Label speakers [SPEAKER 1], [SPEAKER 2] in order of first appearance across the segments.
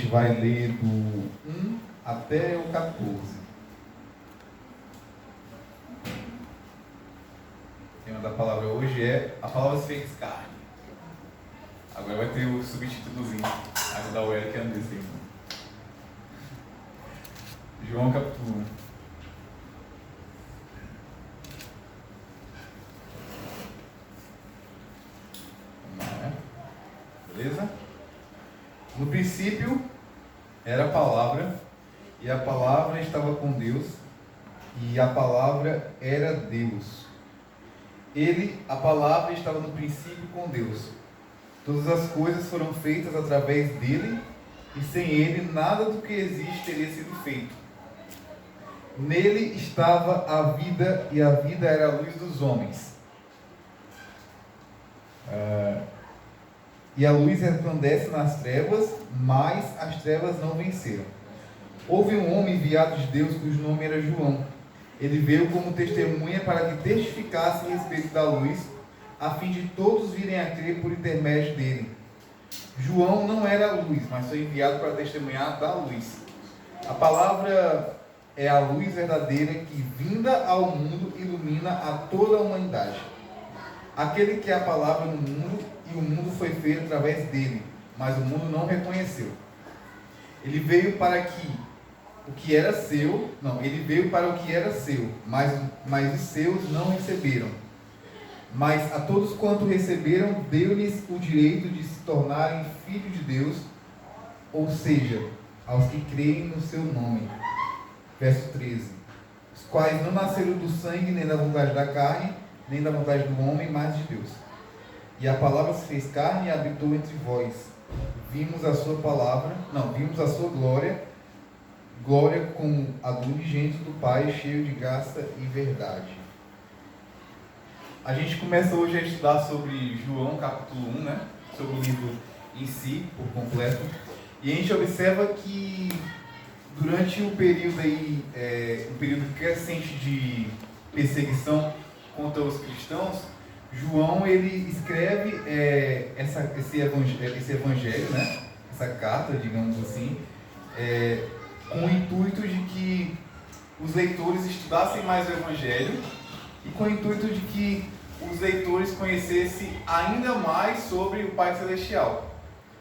[SPEAKER 1] gente vai ler do 1 até o 14. O tema da palavra hoje é a palavra se fez carne. Agora vai ter o subtítulozinho. Ajudar o Eric a andar. João capítulo 1. Vamos lá, né? Beleza? No princípio era a palavra, e a palavra estava com Deus, e a palavra era Deus. Ele, a palavra, estava no princípio com Deus. Todas as coisas foram feitas através dele, e sem ele nada do que existe teria sido feito. Nele estava a vida, e a vida era a luz dos homens. E a luz resplandece nas trevas, mas as trevas não venceram. Houve um homem enviado de Deus cujo nome era João. Ele veio como testemunha para que testificasse a respeito da luz, a fim de todos virem a crer por intermédio dele. João não era a luz, mas foi enviado para testemunhar da luz. A palavra é a luz verdadeira que, vinda ao mundo, ilumina a toda a humanidade. Aquele que é a palavra no mundo, e o mundo foi feito através dele, mas o mundo não reconheceu. Ele veio para o que era seu, mas os seus não receberam. Mas a todos quanto receberam, deu-lhes o direito de se tornarem filhos de Deus, ou seja, aos que creem no seu nome. Verso 13. Os quais não nasceram do sangue, nem da vontade da carne, nem da vontade do homem, mas de Deus. E a palavra se fez carne e habitou entre vós. Vimos a sua glória, glória como a do unigênito do Pai, cheio de graça e verdade. A gente começa hoje a estudar sobre João, capítulo 1, né? Sobre o livro em si, por completo. E a gente observa que durante o período um período crescente de perseguição contra os cristãos, João ele escreve esse evangelho, né? Essa carta, digamos assim, com o intuito de que os leitores estudassem mais o evangelho e com o intuito de que os leitores conhecessem ainda mais sobre o Pai Celestial.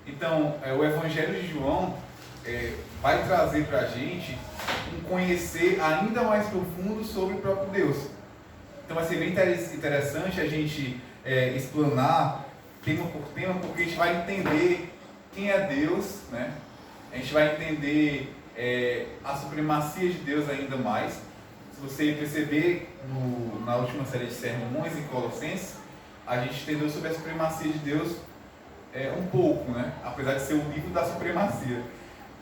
[SPEAKER 1] Então, o evangelho de João vai trazer para a gente um conhecer ainda mais profundo sobre o próprio Deus. Então vai ser bem interessante a gente explanar tema por tema, porque a gente vai entender quem é Deus, né? A gente vai entender a supremacia de Deus ainda mais. Se você perceber na última série de sermões em Colossenses, a gente entendeu sobre a supremacia de Deus um pouco, né? Apesar de ser o livro da supremacia.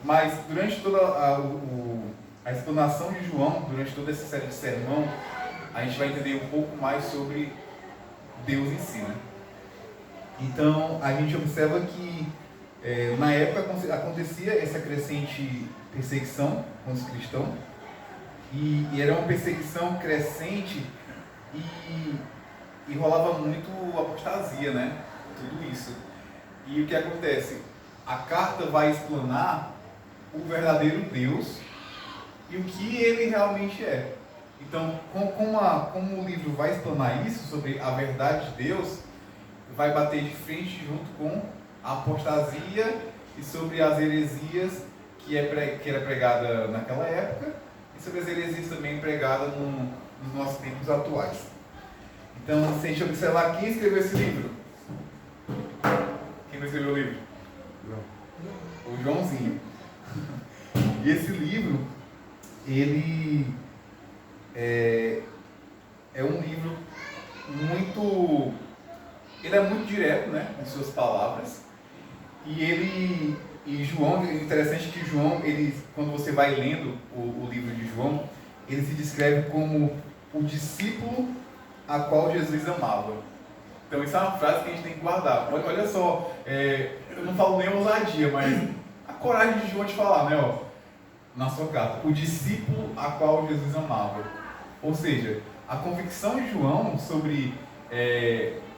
[SPEAKER 1] Mas durante toda a explanação de João, durante toda essa série de sermão, a gente vai entender um pouco mais sobre Deus em si, né? Então, a gente observa que na época acontecia essa crescente perseguição com os cristãos, e era uma perseguição crescente e rolava muito apostasia, né? Tudo isso. E o que acontece? A carta vai explanar o verdadeiro Deus e o que ele realmente é. Então, como o livro vai explanar isso, sobre a verdade de Deus, vai bater de frente junto com a apostasia e sobre as heresias que era pregada naquela época e sobre as heresias também pregadas nos nossos tempos atuais. Então, se a gente observar quem escreveu esse livro, quem escreveu o livro? O Joãozinho. E esse livro, ele é um livro ele é muito direto, né, em suas palavras. E João, é interessante que João, quando você vai lendo o livro de João, ele se descreve como o discípulo a qual Jesus amava. Então isso é uma frase que a gente tem que guardar. Olha só, eu não falo nem ousadia, mas a coragem de João de falar, né, ó, na sua carta, o discípulo a qual Jesus amava. Ou seja, a convicção de João sobre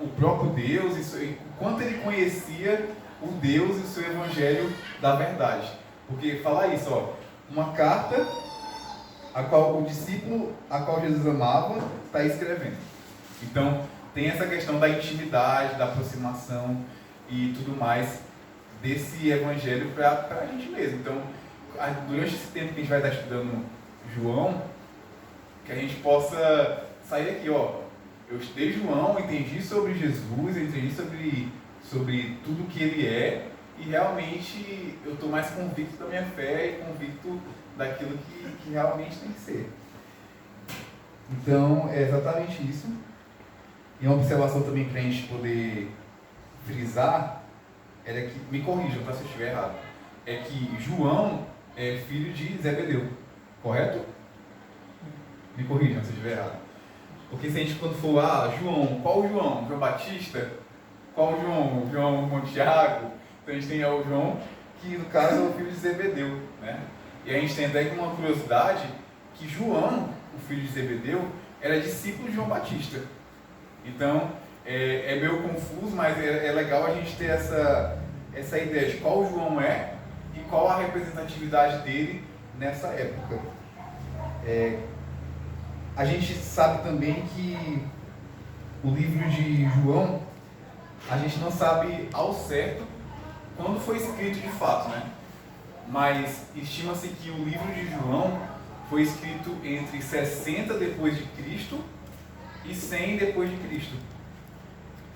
[SPEAKER 1] o próprio Deus e o quanto ele conhecia o Deus e o seu evangelho da verdade. Porque fala isso, ó, uma carta a qual o discípulo a qual Jesus amava está escrevendo. Então, tem essa questão da intimidade, da aproximação e tudo mais desse evangelho para a gente mesmo. Então, durante esse tempo que a gente vai estar estudando João, que a gente possa sair aqui, ó, eu estudei João, entendi sobre Jesus, entendi sobre tudo que ele é, e realmente eu estou mais convicto da minha fé e convicto daquilo que realmente tem que ser. Então, é exatamente isso. E uma observação também para a gente poder frisar, era que, me corrijam tá, se eu estiver errado, é que João é filho de Zebedeu, correto? Me corrijam se eu estiver errado. Porque se a gente quando for, João, qual João? João Batista? Qual João? João Montiago? Então a gente tem o João, que no caso é o filho de Zebedeu, né? E a gente tem até uma curiosidade, que João, o filho de Zebedeu, era discípulo de João Batista. Então, é meio confuso, mas é legal a gente ter essa ideia de qual João é e qual a representatividade dele nessa época. A gente sabe também que o livro de João, a gente não sabe ao certo quando foi escrito de fato, né? Mas estima-se que o livro de João foi escrito entre 60 depois de Cristo e 100 depois de Cristo.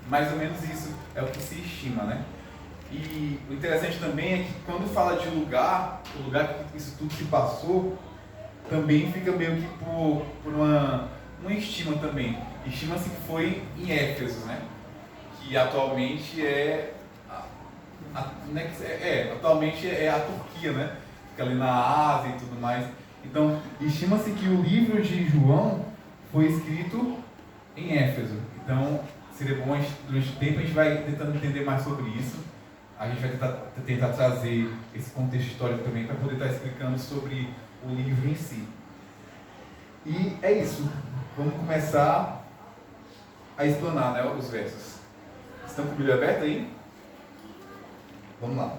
[SPEAKER 1] Mais ou menos isso é o que se estima, né? E o interessante também é que quando fala de lugar, o lugar que isso tudo se passou, também fica meio que por uma estima também. Estima-se que foi em Éfeso, né? Que atualmente atualmente é a Turquia, né? Fica ali na Ásia e tudo mais. Então, estima-se que o livro de João foi escrito em Éfeso. Então, seria bom, durante o tempo a gente vai tentando entender mais sobre isso. A gente vai tentar trazer esse contexto histórico também para poder estar explicando sobre o livro em si. E é isso. Vamos começar a explanar, né, os versos. Estão com a Bíblia aberta aí? Vamos lá.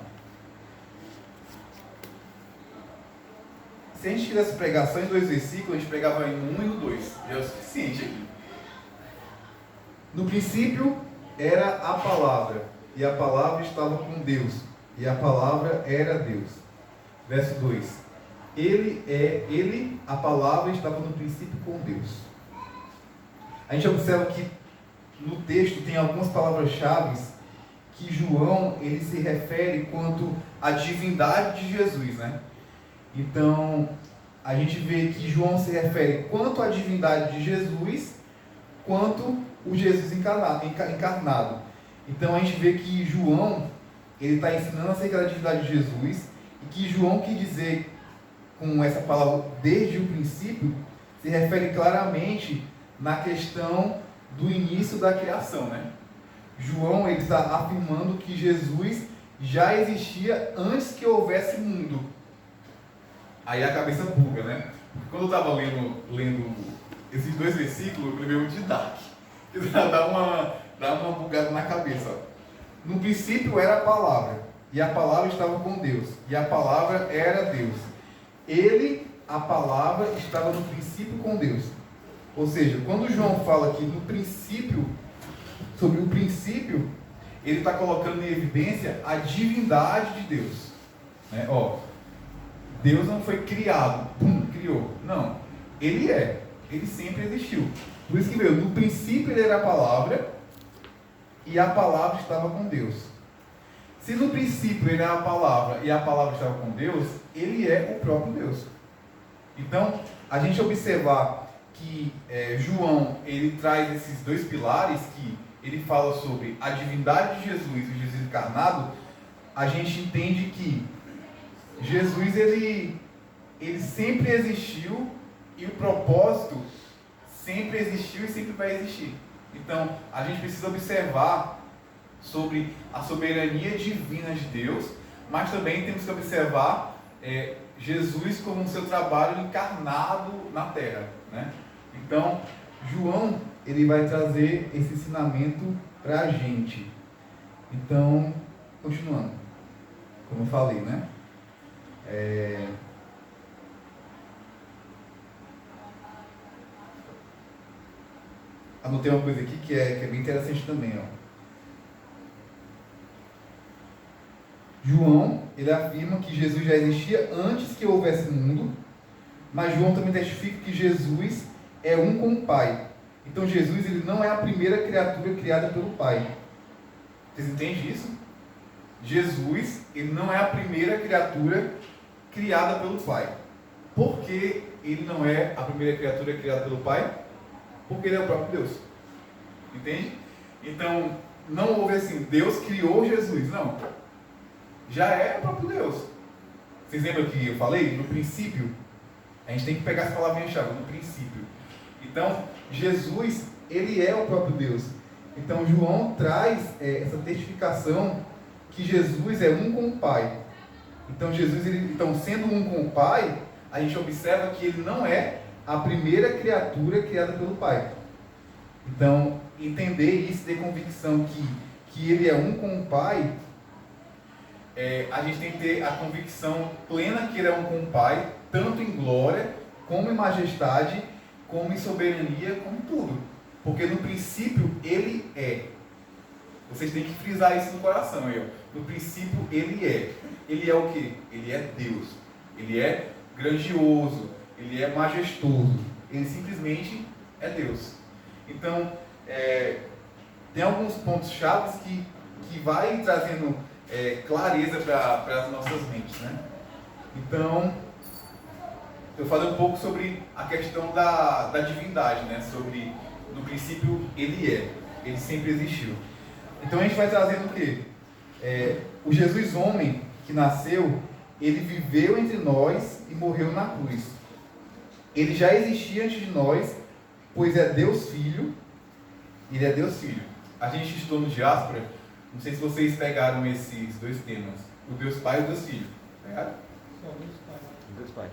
[SPEAKER 1] Se a gente fizesse pregação em 2 versículos, a gente pregava em 1 e no 2. Já é o suficiente aqui. No princípio era a palavra, e a palavra estava com Deus, e a palavra era Deus. Verso 2. Ele, a palavra, estava no princípio com Deus. A gente observa que no texto tem algumas palavras-chave que João ele se refere quanto à divindade de Jesus, né? Então, a gente vê que João se refere quanto à divindade de Jesus, quanto o Jesus encarnado. Então, a gente vê que João ele está ensinando acerca da divindade de Jesus, e que João quis dizer com essa palavra desde o princípio, se refere claramente na questão do início da criação, né? João ele está afirmando que Jesus já existia antes que houvesse mundo. Aí a cabeça buga, né? Quando eu estava lendo esses 2 versículos, eu levei um de Dark, que dá uma bugada na cabeça. Ó. No princípio era a palavra, e a palavra estava com Deus, e a palavra era Deus. Ele, a palavra, estava no princípio com Deus. Ou seja, quando João fala aqui no princípio, sobre o princípio, ele está colocando em evidência a divindade de Deus. Né? Deus não foi criado, criou. Não, ele sempre existiu. Por isso que veio, no princípio ele era a palavra, e a palavra estava com Deus. Se no princípio ele era a palavra, e a palavra estava com Deus, ele é o próprio Deus. Então, a gente observar que João, ele traz esses 2 pilares, que ele fala sobre a divindade de Jesus e Jesus encarnado, a gente entende que Jesus, ele sempre existiu, e o propósito sempre existiu e sempre vai existir. Então, a gente precisa observar sobre a soberania divina de Deus, mas também temos que observar Jesus como o seu trabalho encarnado na Terra, né? Então, João, ele vai trazer esse ensinamento para a gente. Então, continuando, como eu falei, né? Anotei uma coisa aqui que é bem interessante também, ó. João, ele afirma que Jesus já existia antes que houvesse mundo, mas João também testifica que Jesus é um com o Pai. Então Jesus, ele não é a primeira criatura criada pelo Pai. Vocês entendem isso? Jesus, ele não é a primeira criatura criada pelo Pai. Por que ele não é a primeira criatura criada pelo Pai? Porque ele é o próprio Deus. Entende? Então, não houve assim, Deus criou Jesus. Não. Já é o próprio Deus. Vocês lembram que eu falei? No princípio. A gente tem que pegar essa palavrinha-chave, no princípio. Então, Jesus, ele é o próprio Deus. Então, João traz essa testificação que Jesus é um com o Pai. Então, Jesus, então, sendo um com o Pai, a gente observa que ele não é a primeira criatura criada pelo Pai. Então, entender isso, ter convicção que ele é um com o Pai, a gente tem que ter a convicção plena que ele é um com o Pai, tanto em glória, como em majestade, como em soberania, como tudo. Porque no princípio ele é. Vocês têm que frisar isso no coração aí, ó. No princípio ele é. Ele é o quê? Ele é Deus. Ele é grandioso. Ele é majestoso. Ele simplesmente é Deus. Então, tem alguns pontos chaves que vai trazendo clareza para as nossas mentes, né? Então, eu falei um pouco sobre a questão da divindade, né? Sobre, no princípio, ele sempre existiu. Então a gente vai trazendo o quê? O Jesus homem que nasceu, ele viveu entre nós e morreu na cruz. Ele já existia antes de nós, pois é Deus Filho. Ele é Deus Filho. A gente estudou no Diáspora, não sei se vocês pegaram esses dois temas, o Deus Pai e o Deus Filho. Pegaram?
[SPEAKER 2] Deus Pai.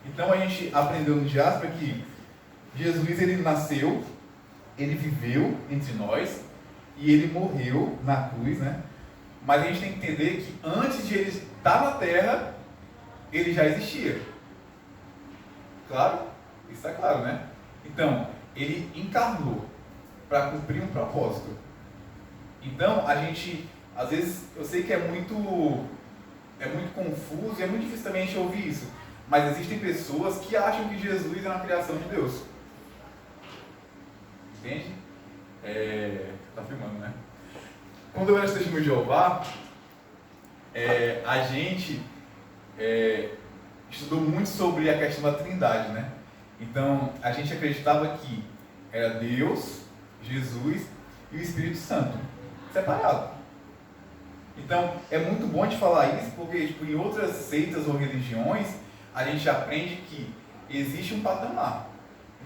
[SPEAKER 1] Então a gente aprendeu no Diáspora que Jesus, ele nasceu, ele viveu entre nós e ele morreu na cruz, né? Mas a gente tem que entender que antes de ele estar na terra, ele já existia. Claro? Isso é claro, né? Então, ele encarnou para cumprir um propósito. Então, a gente, às vezes, eu sei que é muito confuso e é muito difícil também a gente ouvir isso. Mas existem pessoas que acham que Jesus é uma criação de Deus. Entende? Tá filmando, né? Quando eu era testemunho de Jeová, a gente estudou muito sobre a questão da Trindade, né? Então, a gente acreditava que era Deus, Jesus e o Espírito Santo, separado. Então, é muito bom de falar isso, porque tipo, em outras seitas ou religiões, a gente aprende que existe um patamar.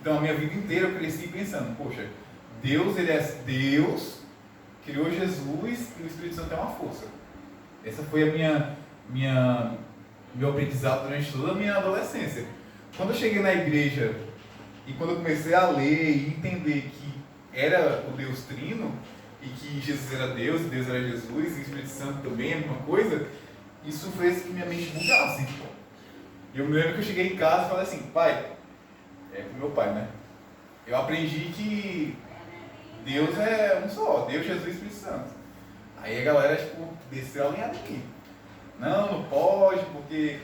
[SPEAKER 1] Então, a minha vida inteira eu cresci pensando, poxa, Deus, ele é Deus, criou Jesus e o Espírito Santo é uma força. Essa foi a meu aprendizado durante toda a minha adolescência. Quando eu cheguei na igreja e quando eu comecei a ler e entender que era o Deus Trino e que Jesus era Deus, Deus era Jesus e o Espírito Santo também é a mesma coisa, isso fez que minha mente mudasse. Eu me lembro que eu cheguei em casa e falei assim, pai, pro meu pai, né? Eu aprendi que Deus é um só, Deus, Jesus e Espírito Santo. Aí a galera, tipo, desceu alinhada aqui. Não pode, porque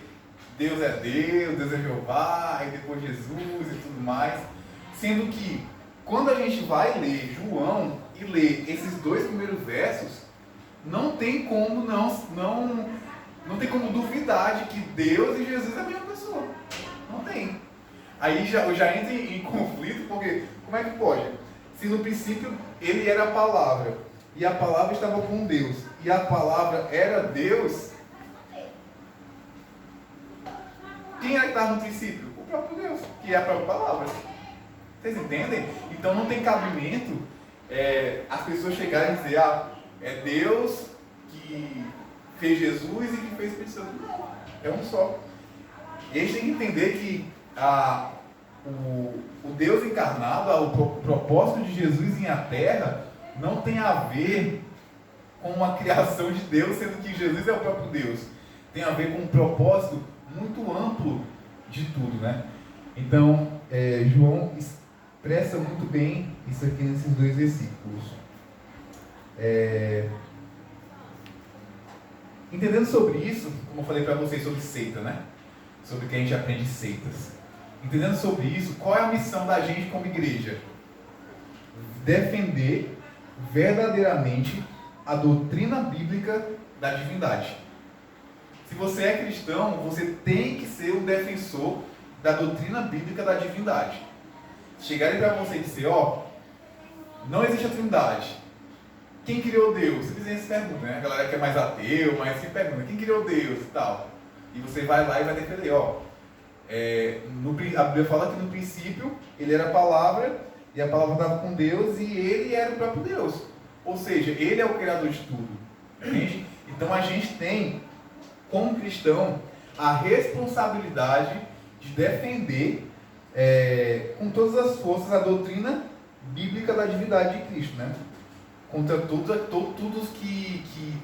[SPEAKER 1] Deus é Deus, Deus é Jeová, e depois Jesus e tudo mais. Sendo que, quando a gente vai ler João e ler esses dois primeiros versos, não tem como não tem como duvidar de que Deus e Jesus é a mesma pessoa. Não tem. Aí eu já entro em conflito, porque como é que pode? Se no princípio ele era a palavra, e a palavra estava com Deus, e a palavra era Deus, quem é que estava no princípio? O próprio Deus, que é a própria palavra. Vocês entendem? Então não tem cabimento as pessoas chegarem e dizer, é Deus que fez Jesus e que fez o Espírito Santo. Não, é um só. E a gente tem que entender que o Deus encarnado, o propósito de Jesus em a terra, não tem a ver com uma criação de Deus, sendo que Jesus é o próprio Deus. Tem a ver com um propósito de tudo, né? Então, João expressa muito bem isso aqui nesses dois versículos. Entendendo sobre isso, como eu falei para vocês sobre seita, né? Sobre o que a gente aprende em seitas. Entendendo sobre isso, qual é a missão da gente como igreja? Defender verdadeiramente a doutrina bíblica da divindade. Se você é cristão, você tem que ser um defensor da doutrina bíblica da divindade. Chegarem para você e dizer, não existe a trindade. Quem criou Deus? Eles se perguntam, né? A galera que é mais ateu, mas se pergunta, quem criou Deus e tal? E você vai lá e vai defender, a Bíblia fala que no princípio ele era a palavra, e a palavra estava com Deus, e ele era o próprio Deus. Ou seja, ele é o criador de tudo. Entende? Então a gente tem, como cristão, a responsabilidade de defender com todas as forças a doutrina bíblica da divindade de Cristo, né? Contra todos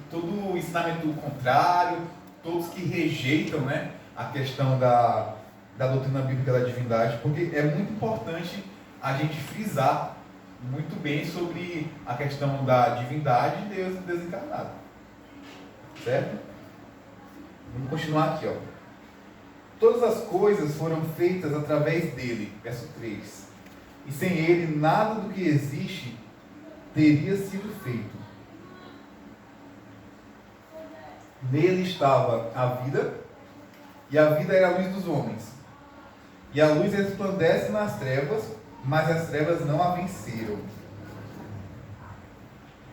[SPEAKER 1] todo o ensinamento contrário, todos que rejeitam, né, a questão da doutrina bíblica da divindade, porque é muito importante a gente frisar muito bem sobre a questão da divindade de Deus e Deus encarnado. Certo? Vamos continuar aqui, Todas as coisas foram feitas através dele, verso 3. E sem ele, nada do que existe teria sido feito. Nele estava a vida, e a vida era a luz dos homens. E a luz resplandece nas trevas, mas as trevas não a venceram.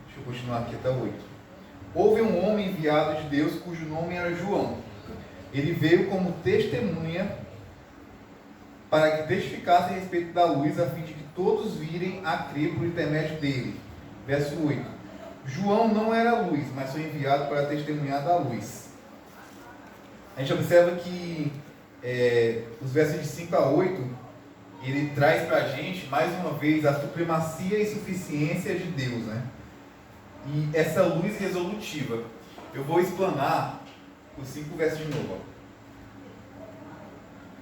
[SPEAKER 1] Deixa eu continuar aqui até o 8. Houve um homem enviado de Deus, cujo nome era João. Ele veio como testemunha para que testificasse a respeito da luz, a fim de que todos virem a crer por intermédio dele. Verso 8. João não era luz, mas foi enviado para testemunhar da luz. A gente observa que os versos de 5 a 8, ele traz para a gente, mais uma vez, a supremacia e suficiência de Deus, né? E essa luz resolutiva. Eu vou explanar os 5 versos de novo.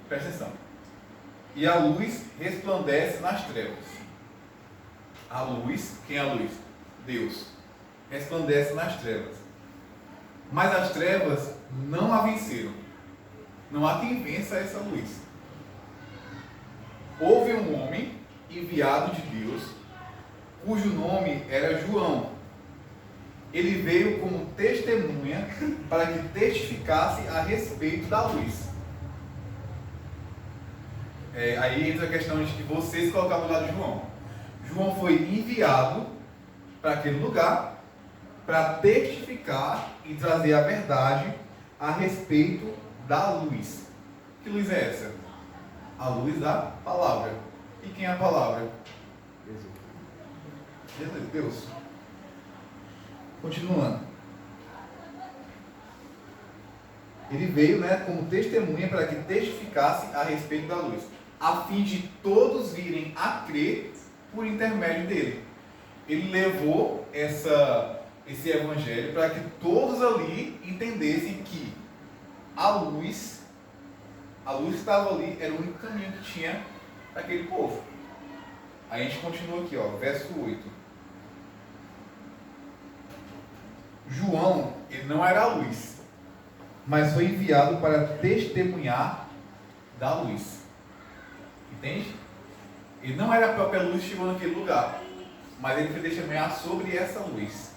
[SPEAKER 1] Presta atenção. E a luz resplandece nas trevas. A luz, quem é a luz? Deus. Resplandece nas trevas. Mas as trevas não a venceram. Não há quem vença essa luz. Houve um homem enviado de Deus, cujo nome era João. Ele veio como testemunha para que testificasse a respeito da luz. Aí entra a questão de que vocês colocaram no lugar de João. João foi enviado para aquele lugar para testificar e trazer a verdade a respeito da luz. Que luz é essa? A luz da palavra. E quem é a palavra? Jesus. Deus. Continuando. Ele veio, como testemunha para que testificasse a respeito da luz, a fim de todos virem a crer por intermédio dele. Ele levou esse evangelho para que todos ali entendessem que a luz que estava ali era o único caminho que tinha para aquele povo. Aí a gente continua aqui, verso 8. João, ele não era a luz, mas foi enviado para testemunhar da luz. Entende? Ele não era a própria luz que chegou naquele lugar, mas ele foi testemunhar sobre essa luz.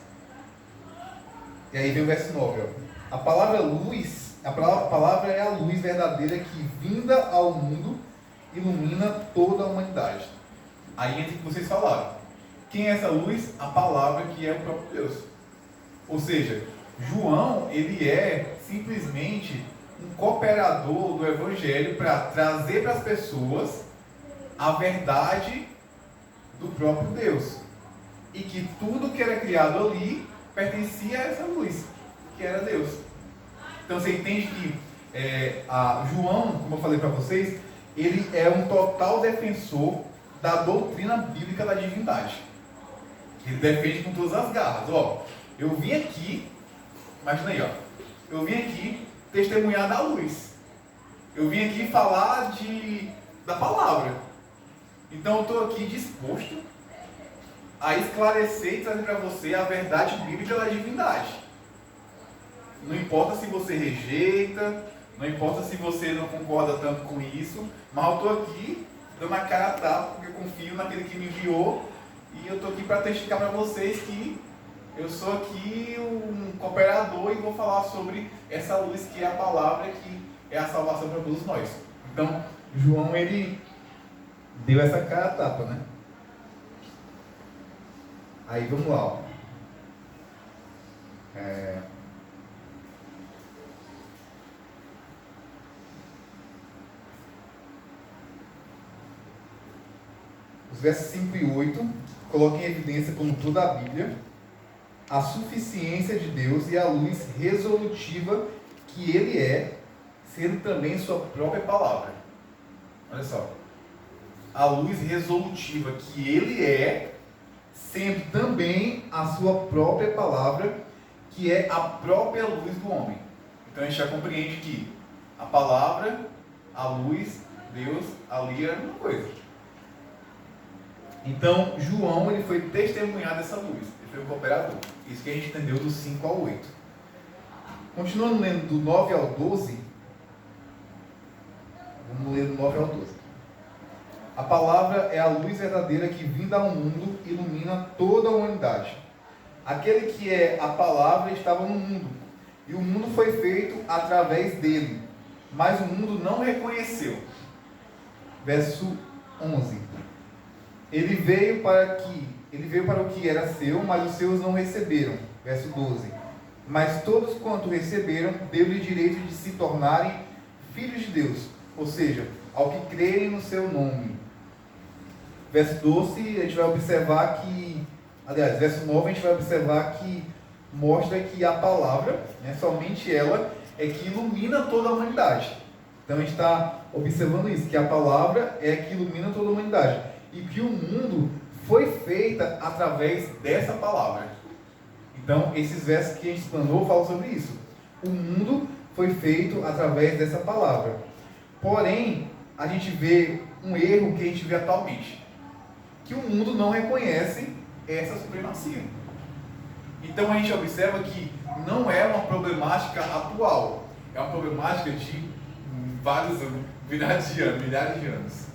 [SPEAKER 1] E aí vem o verso 9. A palavra luz, a palavra é a luz verdadeira que, vinda ao mundo, ilumina toda a humanidade. Aí entra o que vocês falaram. Quem é essa luz? A palavra, que é o próprio Deus. Ou seja, João, ele é simplesmente um cooperador do Evangelho para trazer para as pessoas a verdade do próprio Deus. E que tudo que era criado ali pertencia a essa luz, que era Deus. Então você entende que João, como eu falei para vocês, ele é um total defensor da doutrina bíblica da divindade. Ele defende com todas as garras. Eu vim aqui, imagina aí, eu vim aqui testemunhar da luz. Eu vim aqui falar da palavra. Então eu estou aqui disposto a esclarecer e trazer para você a verdade bíblica da divindade. Não importa se você rejeita, não importa se você não concorda tanto com isso, mas eu estou aqui dando a cara a tapa, porque eu confio naquele que me enviou, e eu estou aqui para testificar para vocês que eu sou aqui um cooperador e vou falar sobre essa luz que é a palavra, que é a salvação para todos nós. Então, João, ele deu essa cara a tapa, né? Aí vamos lá, ó. Os versos 5 e 8 colocam em evidência, como toda a Bíblia, a suficiência de Deus e a luz resolutiva que Ele é, sendo também sua própria palavra. Olha só. A luz resolutiva que Ele é, sendo também a sua própria palavra, que é a própria luz do homem. Então a gente já compreende que a palavra, a luz, Deus, ali é uma coisa. Então, João, ele foi testemunhar dessa luz. Ele foi um cooperador. Isso que a gente entendeu do 5 ao 8. Continuando lendo do 9 ao 12. Vamos ler do 9 ao 12. A palavra é a luz verdadeira que, vinda ao mundo, ilumina toda a humanidade. Aquele que é a palavra estava no mundo, e o mundo foi feito através dele, mas o mundo não reconheceu. Verso 11. Ele veio para o que era seu, mas os seus não receberam. Verso 12. Mas todos quanto receberam, deu-lhe direito de se tornarem filhos de Deus, ou seja, ao que crerem no seu nome. Verso 12, a gente vai observar que, aliás, verso 9, a gente vai observar que mostra que a palavra, somente ela, é que ilumina toda a humanidade. Então a gente está observando isso, que a palavra é que ilumina toda a humanidade. E que o mundo foi feito através dessa palavra. Então, esses versos que a gente explanou falam sobre isso. O mundo foi feito através dessa palavra. Porém, a gente vê um erro que a gente vê atualmente. Que o mundo não reconhece essa supremacia. Então, a gente observa que não é uma problemática atual. É uma problemática de vários anos, milhares de anos.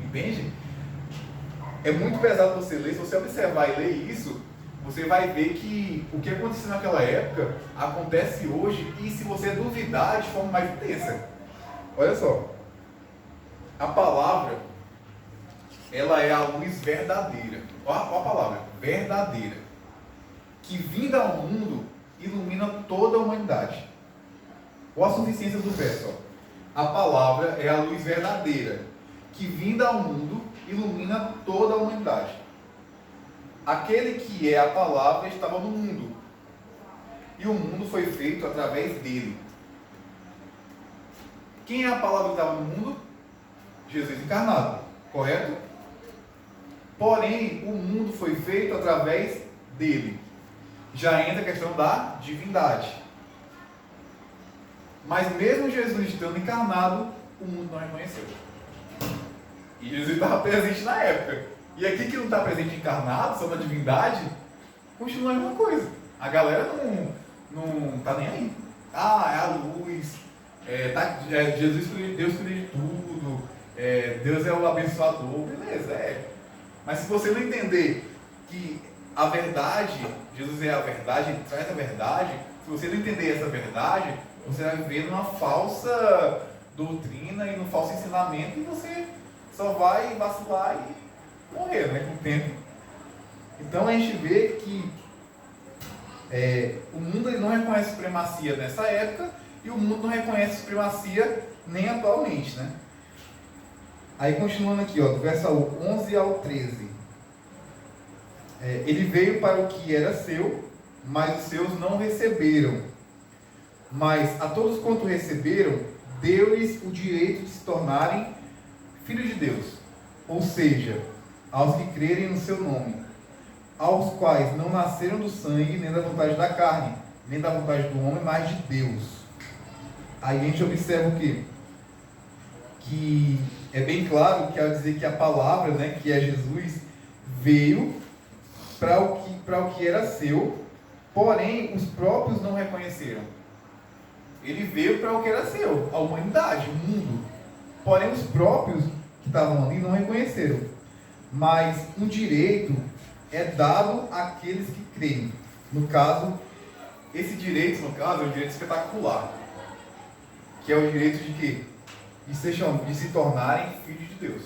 [SPEAKER 1] Entende? É muito pesado você ler. Se você observar e ler isso, você vai ver que o que aconteceu naquela época acontece hoje, e se você duvidar, de forma mais intensa. Olha só. A palavra, ela é a luz verdadeira. Olha a palavra, verdadeira. Que, vinda ao mundo, ilumina toda a humanidade. Olha a suficiência do verso. Ó. A palavra é a luz verdadeira. Que, vinda ao mundo, ilumina toda a humanidade. Aquele que é a palavra estava no mundo, e o mundo foi feito através dele. Quem é a palavra que estava no mundo? Jesus encarnado, correto? Porém, o mundo foi feito através dele. Já entra a questão da divindade. Mas mesmo Jesus estando encarnado, o mundo não reconheceu. E Jesus estava presente na época. E aqui que não está presente encarnado, só na divindade, continua a mesma coisa. A galera não está nem aí. Ah, é a luz, Jesus, Deus cuida de tudo, Deus é o abençoador, beleza, Mas se você não entender que a verdade, Jesus é a verdade, Ele traz a verdade, se você não entender essa verdade, você vai viver numa falsa doutrina e num falso ensinamento, e você só vai vacilar e morrer, com o tempo. Então a gente vê que o mundo ele não reconhece supremacia nessa época, e o mundo não reconhece supremacia nem atualmente, Aí continuando aqui, do verso 11 ao 13. Ele veio para o que era seu, mas os seus não receberam. Mas a todos quanto receberam, deu-lhes o direito de se tornarem filhos de Deus, ou seja, aos que crerem no seu nome, aos quais não nasceram do sangue, nem da vontade da carne, nem da vontade do homem, mas de Deus. Aí a gente observa o quê? que é bem claro que ao dizer que a palavra, né, que é Jesus, veio para o que era seu, porém os próprios não reconheceram. Ele veio para o que era seu, a humanidade, o mundo. Porém os próprios que estavam ali não reconheceram. Mas um direito é dado àqueles que creem. No caso, esse direito, é um direito espetacular. Que é o direito de quê? De se tornarem filhos de Deus.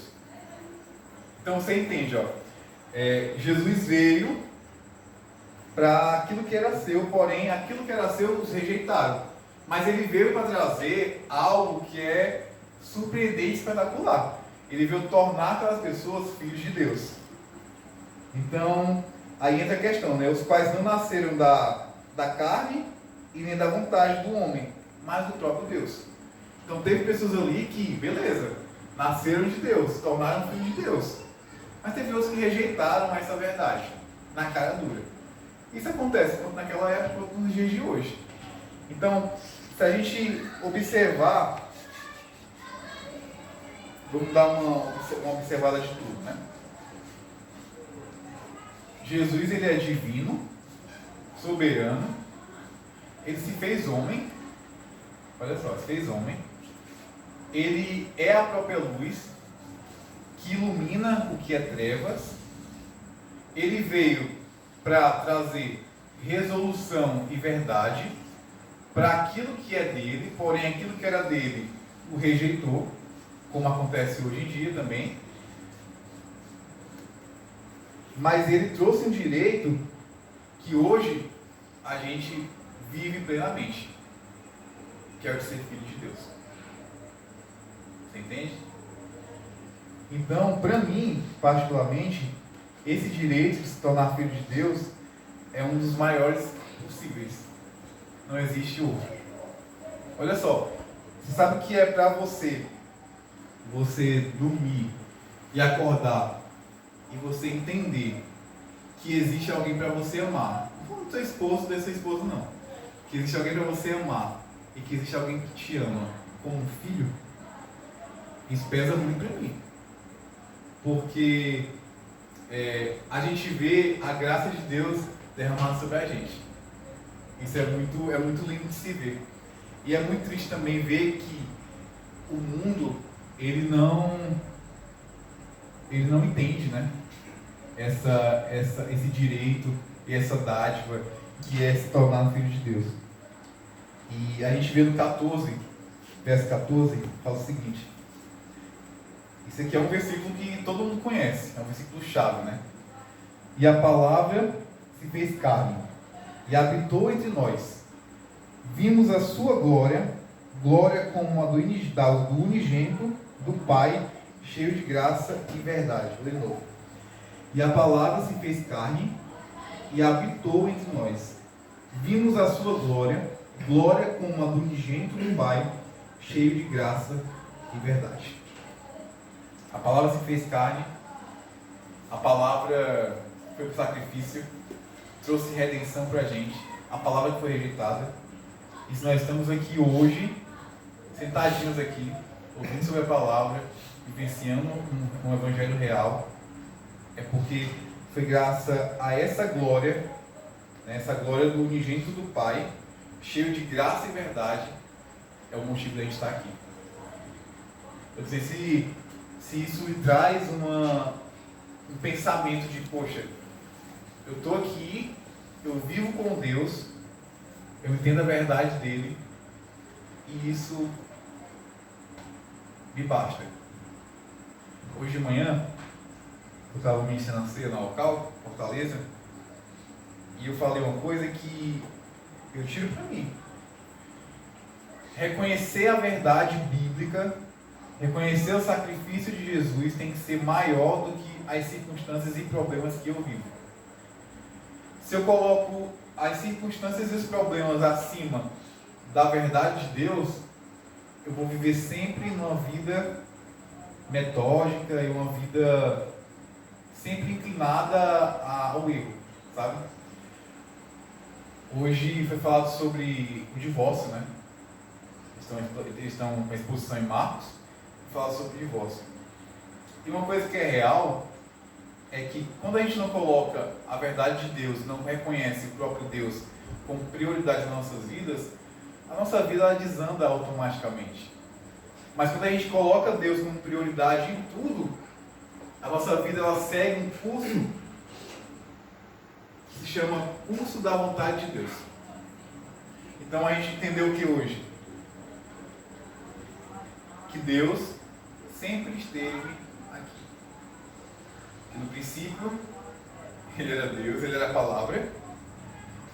[SPEAKER 1] Então você entende, ó. Jesus veio para aquilo que era seu, porém aquilo que era seu os rejeitaram. Mas ele veio para trazer algo que é surpreendente, espetacular. Ele veio tornar aquelas pessoas filhos de Deus. Então, aí entra a questão, né? Os quais não nasceram da carne e nem da vontade do homem, mas do próprio Deus. Então teve pessoas ali que, beleza, nasceram de Deus, se tornaram filhos de Deus. Mas teve outros que rejeitaram essa verdade, na cara dura. Isso acontece tanto naquela época quanto nos dias de hoje. Então, se a gente observar, vamos dar uma observada de tudo, né? Jesus, ele é divino, soberano, ele se fez homem, olha só, se fez homem, ele é a própria luz, que ilumina o que é trevas, ele veio para trazer resolução e verdade para aquilo que é dele, porém aquilo que era dele o rejeitou, como acontece hoje em dia também. Mas ele trouxe um direito que hoje a gente vive plenamente, que é o de ser filho de Deus. Você entende? Então, para mim, particularmente, esse direito de se tornar filho de Deus é um dos maiores possíveis. Não existe outro. Olha só, você sabe o que é para você dormir e acordar e você entender que existe alguém para você amar. Não do seu esposo, desse seu esposo não. Que existe alguém para você amar e que existe alguém que te ama como um filho. Isso pesa muito para mim. Porque a gente vê a graça de Deus derramada sobre a gente. Isso é muito lindo de se ver. E é muito triste também ver que o mundo, ele não entende, né? Esse direito e essa dádiva que é se tornar um filho de Deus. E a gente vê no 14, verso 14, fala o seguinte. Isso aqui é um versículo que todo mundo conhece, é um versículo chave, né? E a palavra se fez carne e habitou entre nós. Vimos a sua glória, glória como a do unigênito do Pai, cheio de graça e verdade. Vou ler de novo. E a palavra se fez carne e habitou entre nós. Vimos a sua glória, glória como a do unigênito do Pai, cheio de graça e verdade. A palavra se fez carne, a palavra foi para o sacrifício, trouxe redenção para a gente, a palavra que foi rejeitada. E se nós estamos aqui hoje, sentadinhos aqui, ouvindo sobre a palavra, vivenciando um evangelho real, é porque foi graças a essa glória, né, essa glória do unigênito do Pai, cheio de graça e verdade, é o motivo da gente estar aqui. Eu não sei se isso me traz um pensamento de, poxa, eu estou aqui, eu vivo com Deus, eu entendo a verdade dele, e isso me basta. Hoje de manhã, eu estava me ensinando a ceia na Alcal, Fortaleza, e eu falei uma coisa que eu tiro para mim. Reconhecer a verdade bíblica, reconhecer o sacrifício de Jesus tem que ser maior do que as circunstâncias e problemas que eu vivo. Se eu coloco as circunstâncias e os problemas acima da verdade de Deus, eu vou viver sempre numa vida metódica e uma vida sempre inclinada ao erro, sabe? Hoje foi falado sobre o divórcio, né? Eles estão com a exposição em Marcos, fala sobre divórcio. E uma coisa que é real é que quando a gente não coloca a verdade de Deus, não reconhece o próprio Deus como prioridade nas nossas vidas, a nossa vida ela desanda automaticamente. Mas quando a gente coloca Deus como prioridade em tudo, a nossa vida ela segue um curso que se chama curso da vontade de Deus. Então a gente entendeu que hoje que Deus sempre esteve aqui. Que no princípio Ele era Deus, Ele era a palavra,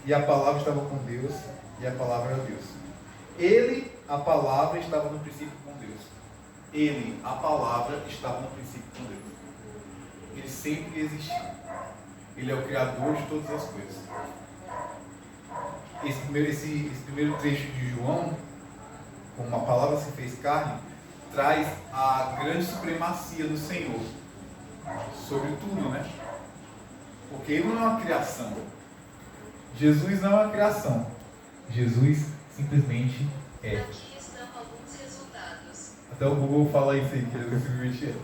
[SPEAKER 1] e a palavra estava com Deus, e a palavra era Deus. Ele, a palavra, estava no princípio com Deus. Ele, a palavra, estava no princípio com Deus. Ele sempre existiu. Ele é o Criador de todas as coisas. Esse primeiro trecho de João, como a palavra se fez carne, traz a grande supremacia do Senhor sobre tudo, né? Porque Ele não é uma criação. Jesus não é uma criação. Jesus simplesmente é.
[SPEAKER 3] Aqui estão alguns resultados.
[SPEAKER 1] Até o Google fala isso aí, que ele simplesmente é.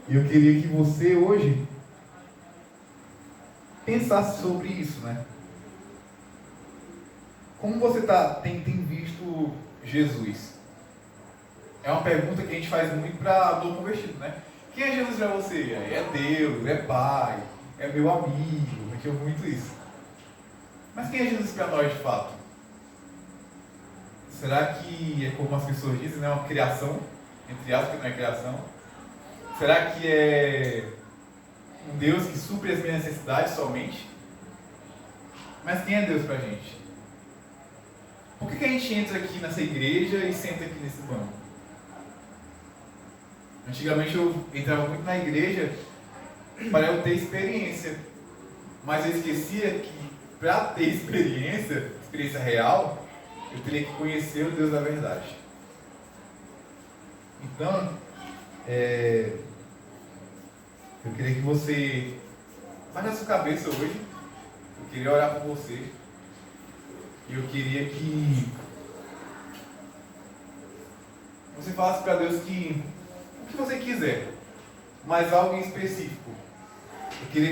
[SPEAKER 1] E eu queria que você hoje pensasse sobre isso, né? Como você tem visto Jesus? É uma pergunta que a gente faz muito para novo convertido, né? Quem é Jesus para você? É Deus, é Pai, é meu amigo, a gente ouve muito isso. Mas quem é Jesus para nós de fato? Será que é como as pessoas dizem, né? Uma criação? Entre aspas, que não é criação. Será que é um Deus que supre as minhas necessidades somente? Mas quem é Deus pra gente? Por que a gente entra aqui nessa igreja e senta aqui nesse banco? Antigamente eu entrava muito na igreja para eu ter experiência. Mas eu esquecia que para ter experiência real, eu teria que conhecer o Deus da verdade. Então, eu queria que você baixe a sua cabeça hoje. Eu queria orar por você. E eu queria que você falasse para Deus que o que você quiser, mas algo em específico. Eu queria